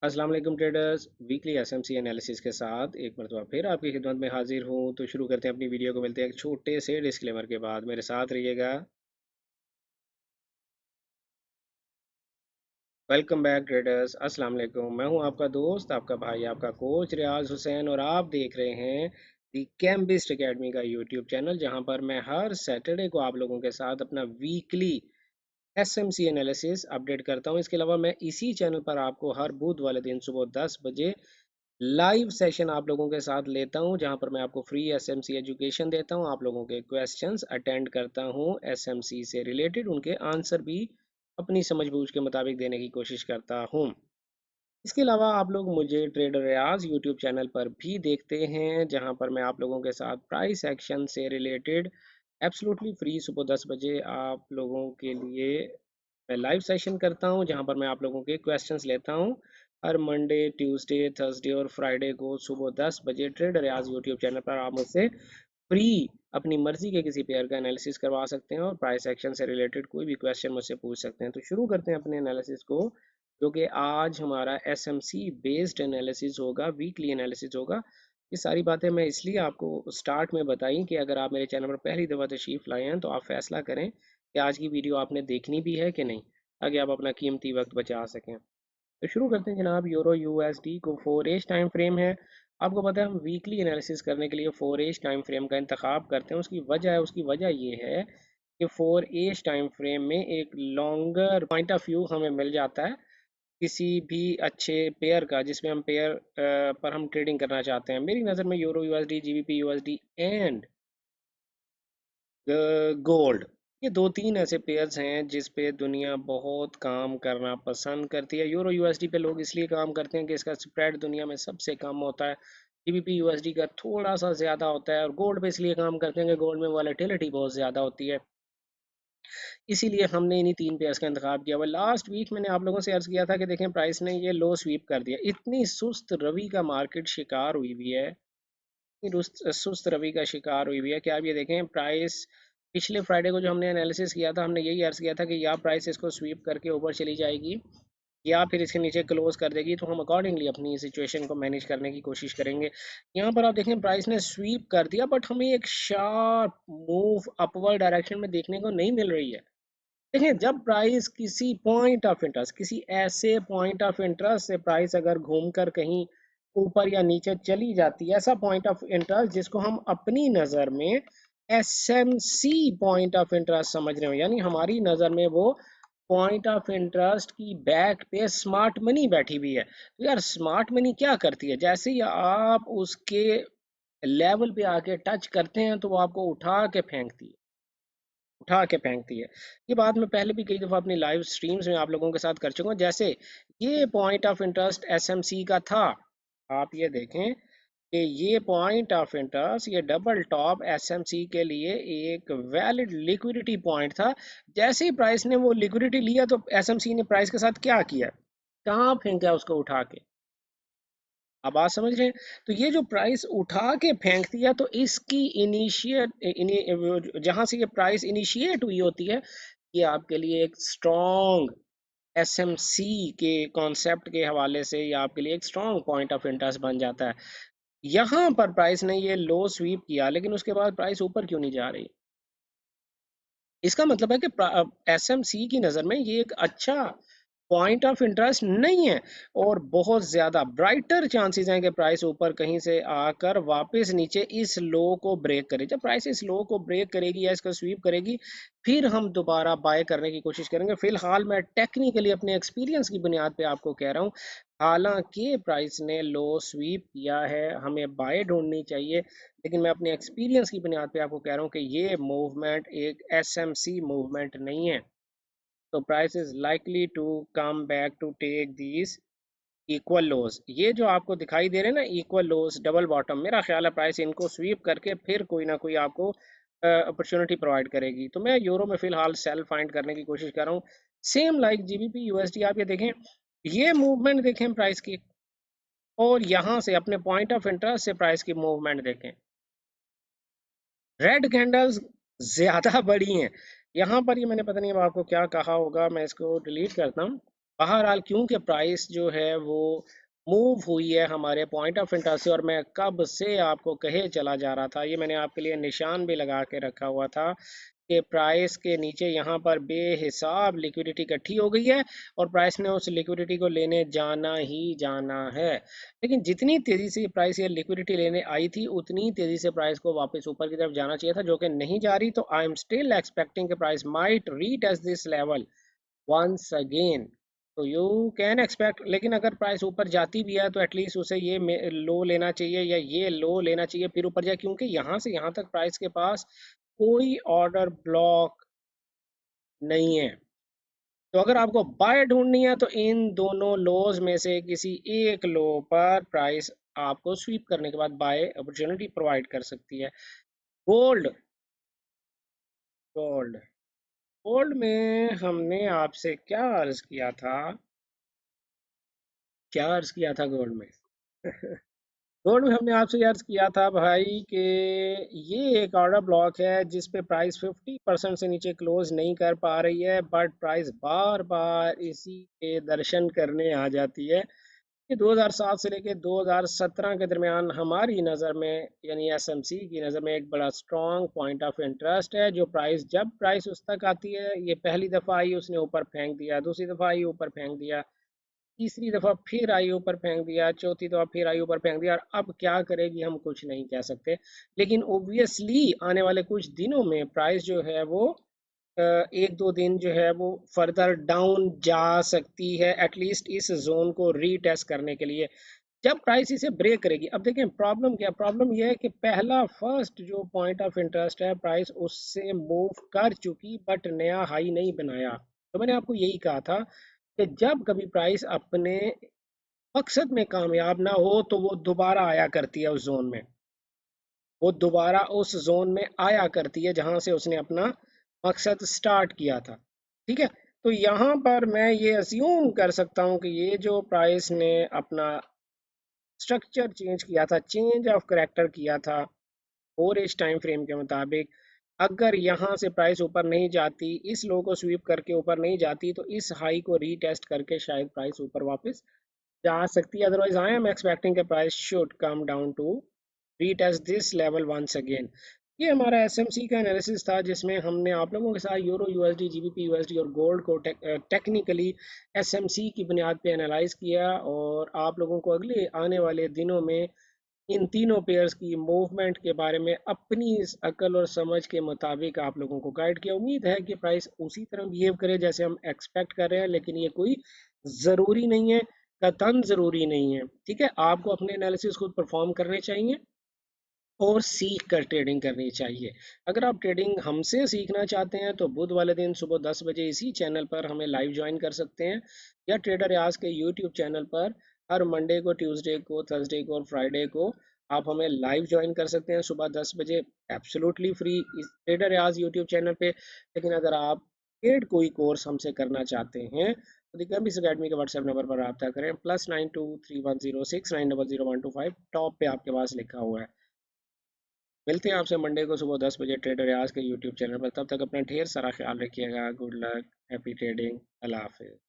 अस्सलाम वालेकुम traders. Weekly SMC analysis के साथ एक मरतबा फिर आपकी खिदमत में हाजिर हूँ। तो शुरू करते हैं अपनी वीडियो को। मिलते हैं एक छोटे से डिस्क्लेमर के बाद। मेरे साथ रहिएगा। Welcome back traders. अस्सलाम वालेकुम। मैं हूँ आपका दोस्त, आपका भाई, आपका कोच रियाज हुसैन, और आप देख रहे हैं दी कैम्बिस्ट एकेडमी का यूट्यूब चैनल, जहाँ पर मैं हर सैटरडे को आप लोगों के साथ अपना वीकली एसएमसी एनालिसिस अपडेट करता हूँ। इसके अलावा मैं इसी चैनल पर आपको हर बुध वाले दिन सुबह 10 बजे लाइव सेशन आप लोगों के साथ लेता हूं, जहां पर मैं आपको फ्री एसएमसी एजुकेशन देता हूं, आप लोगों के क्वेश्चंस अटेंड करता हूं एसएमसी से रिलेटेड, उनके आंसर भी अपनी समझ बूझ के मुताबिक देने की कोशिश करता हूं। इसके अलावा आप लोग मुझे ट्रेडर रियाज यूट्यूब चैनल पर भी देखते हैं, जहां पर मैं आप लोगों के साथ प्राइस एक्शन से रिलेटेड एब्सोल्युटली फ्री सुबह 10 बजे आप लोगों के लिए मैं लाइव सेशन करता हूं, जहां पर मैं आप लोगों के क्वेश्चंस लेता हूं हर मंडे, ट्यूसडे, थर्सडे और फ्राइडे को सुबह 10 बजे ट्रेडर रियाज यूट्यूब चैनल पर आप मुझसे फ्री अपनी मर्जी के किसी पेयर का एनालिसिस करवा सकते हैं और प्राइस एक्शन से रिलेटेड कोई भी क्वेश्चन मुझसे पूछ सकते हैं। तो शुरू करते हैं अपने एनालिसिस को, जो कि आज हमारा एसएमसी बेस्ड एनालिसिस होगा, वीकली एनालिसिस होगा। ये सारी बातें मैं इसलिए आपको स्टार्ट में बताई कि अगर आप मेरे चैनल पर पहली दफ़ा तशरीफ़ लाए हैं तो आप फैसला करें कि आज की वीडियो आपने देखनी भी है कि नहीं, ताकि आप अपना कीमती वक्त बचा सकें। तो शुरू करते हैं जनाब। यूरो यूएसडी को 4 एज टाइम फ्रेम है। आपको पता है हम वीकली एनालिसिस करने के लिए 4 एज टाइम फ्रेम का इंतखाब करते हैं। उसकी वजह ये है कि 4 एज टाइम फ्रेम में एक लॉन्गर पॉइंट ऑफ व्यू हमें मिल जाता है किसी भी अच्छे पेयर का, जिसमें हम पेयर पर हम ट्रेडिंग करना चाहते हैं। मेरी नज़र में euro USD, GBP USD and gold, ये दो तीन ऐसे पेयर्स हैं जिस पे दुनिया बहुत काम करना पसंद करती है। यूरो यूएसडी पे लोग इसलिए काम करते हैं कि इसका स्प्रेड दुनिया में सबसे कम होता है, जीबीपी यूएसडी का थोड़ा सा ज़्यादा होता है, और गोल्ड पे इसलिए काम करते हैं कि गोल्ड में वॉलेटिलिटी बहुत ज़्यादा होती है। इसीलिए हमने इन्हीं तीन पेयर्स का इंतखाब किया हुआ। लास्ट वीक मैंने आप लोगों से अर्ज़ किया था कि देखें प्राइस ने ये लो स्वीप कर दिया। इतनी सुस्त रवि का मार्केट शिकार हुई हुई है, सुस्त रवि का शिकार हुई हुई है कि आप ये देखें प्राइस पिछले फ्राइडे को जो हमने एनालिसिस किया था, हमने यही अर्ज किया था कि या प्राइस इसको स्वीप करके ऊपर चली जाएगी या फिर इसके नीचे क्लोज कर देगी, तो हम अकॉर्डिंगली अपनी सिचुएशन को मैनेज करने की कोशिश करेंगे। यहाँ पर आप देखें प्राइस ने स्वीप कर दिया, बट हमें एक शार्प मूव अपवर्ड डायरेक्शन में देखने को नहीं मिल रही है। देखिए, जब प्राइस किसी पॉइंट ऑफ इंटरेस्ट, किसी ऐसे पॉइंट ऑफ इंटरेस्ट से प्राइस अगर घूमकर कहीं ऊपर या नीचे चली जाती है, ऐसा पॉइंट ऑफ इंटरेस्ट जिसको हम अपनी नज़र में एसएमसी पॉइंट ऑफ इंटरेस्ट समझ रहे हो, यानी हमारी नज़र में वो पॉइंट ऑफ इंटरेस्ट की बैक पे स्मार्ट मनी बैठी हुई है। तो यार स्मार्ट मनी क्या करती है, जैसे ही आप उसके लेवल पे आके टच करते हैं तो वो आपको उठा के फेंकती है। ये बात मैं पहले भी कई दफ़ा अपनी लाइव स्ट्रीम्स में आप लोगों के साथ कर चुका हूँ। जैसे ये पॉइंट ऑफ इंटरेस्ट एसएमसी का था, आप ये देखें कि ये पॉइंट ऑफ इंटरेस्ट, ये डबल टॉप एसएमसी के लिए एक वैलिड लिक्विडिटी पॉइंट था। जैसे ही प्राइस ने वो लिक्विडिटी लिया तो एसएमसी ने प्राइस के साथ क्या किया, कहाँ फेंका उसको उठा के। आप बात समझ रहे हैं? तो ये जो प्राइस उठा के फेंकती है, तो इसकी इनिशिएट जहां से ये प्राइस इनिशिएट हुई होती है, ये आपके लिए एक स्ट्रॉन्ग एसएमसी के कॉन्सेप्ट के हवाले से या आपके लिए एक स्ट्रॉन्ग पॉइंट ऑफ इंटरेस्ट बन जाता है। यहाँ पर प्राइस ने ये लो स्वीप किया, लेकिन उसके बाद प्राइस ऊपर क्यों नहीं जा रही? इसका मतलब है कि एसएमसी की नज़र में ये एक अच्छा पॉइंट ऑफ इंटरेस्ट नहीं है, और बहुत ज़्यादा ब्राइटर चांसेस हैं कि प्राइस ऊपर कहीं से आकर वापस नीचे इस लो को ब्रेक करे। जब प्राइस इस लो को ब्रेक करेगी या इसको स्वीप करेगी, फिर हम दोबारा बाय करने की कोशिश करेंगे। फिलहाल मैं टेक्निकली अपने एक्सपीरियंस की बुनियाद पे आपको कह रहा हूँ, हालांकि प्राइस ने लो स्वीप किया है, हमें बाय ढूंढनी चाहिए, लेकिन मैं अपने एक्सपीरियंस की बुनियाद पे आपको कह रहा हूँ कि ये मूवमेंट एक एसएमसी मूवमेंट नहीं है। तो price is likely to come back to take these equal lows. ये जो आपको दिखाई दे रहे हैं ना इक्वल लोज, डबल बॉटम, मेरा ख्याल है प्राइस इनको स्वीप करके फिर कोई ना कोई आपको अपॉर्चुनिटी प्रोवाइड करेगी। तो मैं यूरो में फिलहाल सेल फाइंड करने की कोशिश कर रहा हूँ। सेम लाइक जीबीपी यूएसडी, आप ये देखें, ये मूवमेंट देखें प्राइस की, और यहाँ से अपने पॉइंट ऑफ इंटरेस्ट से प्राइस की मूवमेंट देखें। रेड कैंडल्स ज्यादा बड़ी हैं। यहाँ पर ये मैंने पता नहीं अब आपको क्या कहा होगा, मैं इसको डिलीट करता हूँ। बहरहाल क्योंकि प्राइस जो है वो मूव हुई है हमारे पॉइंट ऑफ इंटरेस्ट से, और मैं कब से आपको कहे चला जा रहा था, ये मैंने आपके लिए निशान भी लगा के रखा हुआ था कि प्राइस के नीचे यहाँ पर बेहिसाब लिक्विडिटी इकट्ठी हो गई है और प्राइस ने उस लिक्विडिटी को लेने जाना ही जाना है। लेकिन जितनी तेजी से प्राइस ये लिक्विडिटी लेने आई थी उतनी तेजी से प्राइस को वापस ऊपर की तरफ जाना चाहिए था, जो कि नहीं जा रही। तो आई एम स्टिल एक्सपेक्टिंग कि price might retest this level once again. तो यू कैन एक्सपेक्ट, लेकिन अगर प्राइस ऊपर जाती भी है तो एटलीस्ट उसे ये लो लेना चाहिए या ये लो लेना चाहिए फिर ऊपर जाए, क्योंकि यहाँ से यहाँ तक प्राइस के पास कोई ऑर्डर ब्लॉक नहीं है। तो अगर आपको बाय ढूंढनी है तो इन दोनों लोज में से किसी एक लो पर प्राइस आपको स्वीप करने के बाद बाय अपॉर्चुनिटी प्रोवाइड कर सकती है। गोल्ड, गोल्ड गोल्ड में हमने आपसे क्या अर्ज किया था, क्या अर्ज किया था गोल्ड में? गोल्ड में हमने आपसे ये अर्ज किया था भाई कि ये एक ऑर्डर ब्लॉक है जिस पे प्राइस 50% से नीचे क्लोज नहीं कर पा रही है, बट प्राइस बार बार इसी के दर्शन करने आ जाती है। ये 2007 से लेके 2017 के दरमियान हमारी नज़र में, यानी एसएमसी की नज़र में, एक बड़ा स्ट्रॉन्ग पॉइंट ऑफ इंटरेस्ट है। जो प्राइस, जब प्राइस उस तक आती है, ये पहली दफ़ा आई उसने ऊपर फेंक दिया, दूसरी दफ़ा आई ऊपर फेंक दिया, तीसरी दफा फिर आई ऊपर फेंक दिया, चौथी दफा फिर आई ऊपर फेंक दिया, और अब क्या करेगी हम कुछ नहीं कह सकते। लेकिन ओब्वियसली आने वाले कुछ दिनों में प्राइस जो है वो एक दो दिन जो है वो फर्दर डाउन जा सकती है, एटलीस्ट इस जोन को रीटेस्ट करने के लिए। जब प्राइस इसे ब्रेक करेगी, अब देखें प्रॉब्लम क्या, प्रॉब्लम यह है कि पहला फर्स्ट जो पॉइंट ऑफ इंटरेस्ट है प्राइस उससे मूव कर चुकी बट नया हाई नहीं बनाया। तो मैंने आपको यही कहा था कि जब कभी प्राइस अपने मकसद में कामयाब ना हो तो वो दोबारा आया करती है उस जोन में, वो दोबारा उस जोन में आया करती है जहां से उसने अपना मकसद स्टार्ट किया था। ठीक है, तो यहाँ पर मैं ये अज्यूम कर सकता हूँ कि ये जो प्राइस ने अपना स्ट्रक्चर चेंज किया था, चेंज ऑफ करेक्टर किया था 4 एज टाइम फ्रेम के मुताबिक, अगर यहाँ से प्राइस ऊपर नहीं जाती, इस लो को स्वीप करके ऊपर नहीं जाती, तो इस हाई को रीटेस्ट करके शायद प्राइस ऊपर वापस जा सकती है। अदरवाइज आई एम एक्सपेक्टिंग के price should come down to retest this level once again. ये हमारा एसएमसी का एनालिसिस था जिसमें हमने आप लोगों के साथ यूरो यूएसडी जीबीपी यूएसडी और गोल्ड को टेक्निकली एसएमसी की बुनियाद पे एनालाइज किया, और आप लोगों को अगले आने वाले दिनों में इन तीनों पेयर्स की मूवमेंट के बारे में अपनी इस अकल और समझ के मुताबिक आप लोगों को गाइड किया। उम्मीद है कि प्राइस उसी तरह बिहेव करे जैसे हम एक्सपेक्ट कर रहे हैं, लेकिन ये कोई ज़रूरी नहीं है, कतन ज़रूरी नहीं है। ठीक है, आपको अपने एनालिसिस खुद परफॉर्म करने चाहिए और सीख कर ट्रेडिंग करनी चाहिए। अगर आप ट्रेडिंग हमसे सीखना चाहते हैं तो बुध वाले दिन सुबह 10 बजे इसी चैनल पर हमें लाइव ज्वाइन कर सकते हैं, या ट्रेडर याज के यूट्यूब चैनल पर हर मंडे को, ट्यूसडे को, थर्सडे को और फ्राइडे को आप हमें लाइव ज्वाइन कर सकते हैं सुबह 10 बजे, एब्सोल्युटली फ्री इस ट्रेडर याज यूट्यूब चैनल पे। लेकिन अगर आप पेड कोई कोर्स हमसे करना चाहते हैं तो दी कैम्बिस अकेडमी के व्हाट्सएप नंबर पर रब्ता करें, +923106900125, टॉप पे आपके पास लिखा हुआ है। मिलते हैं आपसे मंडे को सुबह 10 बजे ट्रेडर याज के यूट्यूब चैनल पर। तब तक अपना ढेर सारा ख्याल रखिएगा। गुड लक, हैप्पी ट्रेडिंग, अल्लाह हाफिज़।